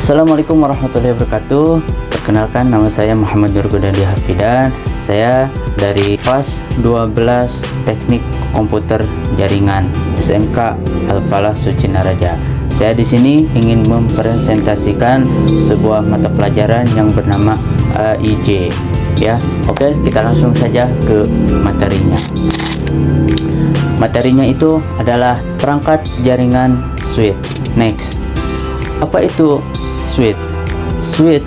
Assalamualaikum warahmatullahi wabarakatuh. Perkenalkan, nama saya Muhammad Nur Godandi Hafidan. Saya dari kelas 12 Teknik Komputer Jaringan SMK Al-Falah Sucinaraja. Saya di sini ingin mempresentasikan sebuah mata pelajaran yang bernama AIJ. Ya, oke, kita langsung saja ke materinya. Materinya itu adalah perangkat jaringan switch. Next. Apa itu switch? Switch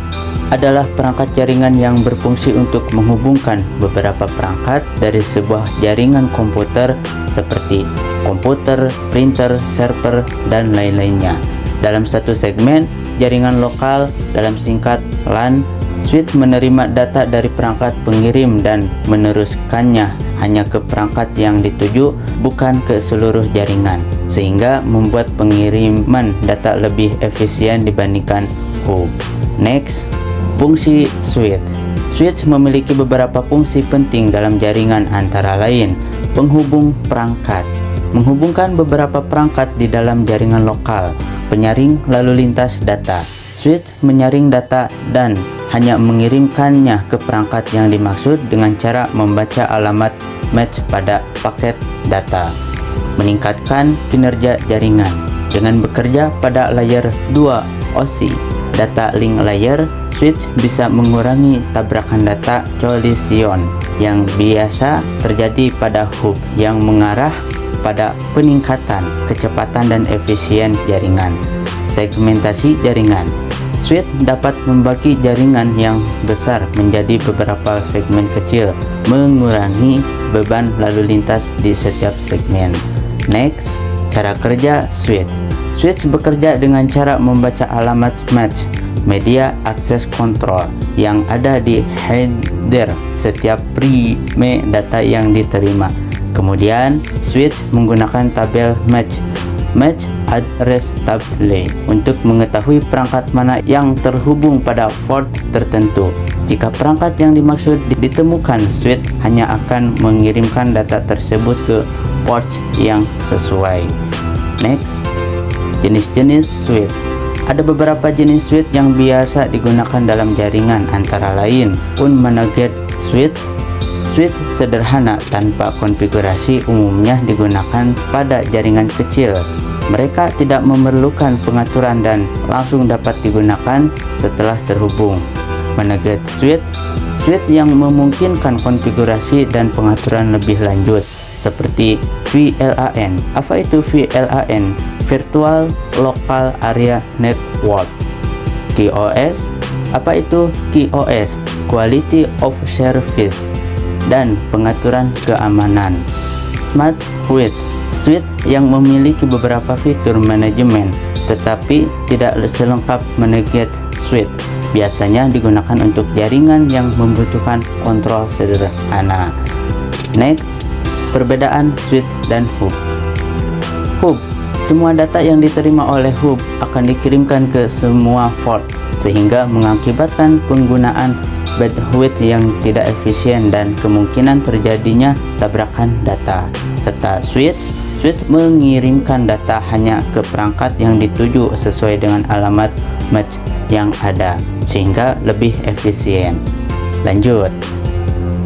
adalah perangkat jaringan yang berfungsi untuk menghubungkan beberapa perangkat dari sebuah jaringan komputer seperti komputer, printer, server, dan lain-lainnya dalam satu segmen jaringan lokal, dalam singkat LAN. Switch menerima data dari perangkat pengirim dan meneruskannya hanya ke perangkat yang dituju, bukan ke seluruh jaringan, sehingga membuat pengiriman data lebih efisien dibandingkan hub. Next, fungsi switch. Switch memiliki beberapa fungsi penting dalam jaringan, antara lain penghubung perangkat, menghubungkan beberapa perangkat di dalam jaringan lokal, penyaring lalu lintas data. Switch menyaring data dan hanya mengirimkannya ke perangkat yang dimaksud dengan cara membaca alamat match pada paket data. Meningkatkan kinerja jaringan dengan bekerja pada layer 2 OSI data link layer. Switch bisa mengurangi tabrakan data collision yang biasa terjadi pada hub, yang mengarah pada peningkatan kecepatan dan efisien jaringan. Segmentasi jaringan. Switch dapat membagi jaringan yang besar menjadi beberapa segmen kecil, mengurangi beban lalu lintas di setiap segmen. Next, cara kerja switch. Switch bekerja dengan cara membaca alamat match media access control yang ada di header setiap frame data yang diterima. Kemudian, switch menggunakan tabel match address table untuk mengetahui perangkat mana yang terhubung pada port tertentu. Jika perangkat yang dimaksud ditemukan, switch hanya akan mengirimkan data tersebut ke port yang sesuai. Next, jenis-jenis switch. Ada beberapa jenis switch yang biasa digunakan dalam jaringan, antara lain unmanaged switch. Switch sederhana tanpa konfigurasi umumnya digunakan pada jaringan kecil. Mereka tidak memerlukan pengaturan dan langsung dapat digunakan setelah terhubung. Managed switch, switch yang memungkinkan konfigurasi dan pengaturan lebih lanjut, seperti VLAN. Apa itu VLAN? Virtual Local Area Network. QoS. Apa itu QoS? Quality of Service dan pengaturan keamanan. Smart switch, switch yang memiliki beberapa fitur manajemen tetapi tidak selengkap managed switch, biasanya digunakan untuk jaringan yang membutuhkan kontrol sederhana. Next, perbedaan switch dan hub. Hub, semua data yang diterima oleh hub akan dikirimkan ke semua port, sehingga mengakibatkan penggunaan bandwidth yang tidak efisien dan kemungkinan terjadinya tabrakan data. Serta switch mengirimkan data hanya ke perangkat yang dituju sesuai dengan alamat match yang ada, sehingga lebih efisien. Lanjut,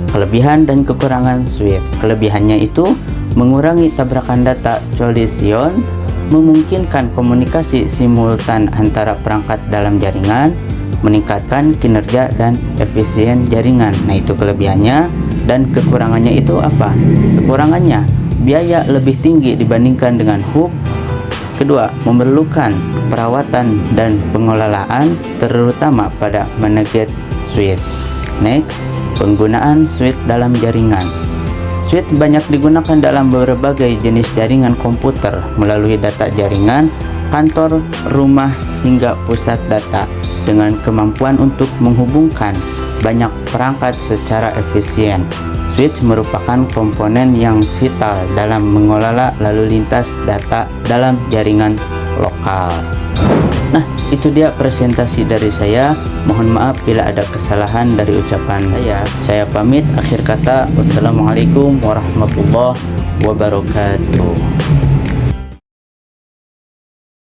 kelebihan dan kekurangan switch. Kelebihannya itu mengurangi tabrakan data collision, memungkinkan komunikasi simultan antara perangkat dalam jaringan, meningkatkan kinerja dan efisien jaringan. Nah, itu kelebihannya. Dan kekurangannya itu apa? Kekurangannya, biaya lebih tinggi dibandingkan dengan hub. Kedua, memerlukan perawatan dan pengelolaan, terutama pada managed switch. Next, penggunaan switch dalam jaringan. Switch banyak digunakan dalam berbagai jenis jaringan komputer, melalui data jaringan, kantor, rumah, hingga pusat data, dengan kemampuan untuk menghubungkan banyak perangkat secara efisien. Switch merupakan komponen yang vital dalam mengelola lalu lintas data dalam jaringan lokal. Nah, itu dia presentasi dari saya. Mohon maaf bila ada kesalahan dari ucapan saya. Saya pamit, akhir kata, wassalamualaikum warahmatullahi wabarakatuh.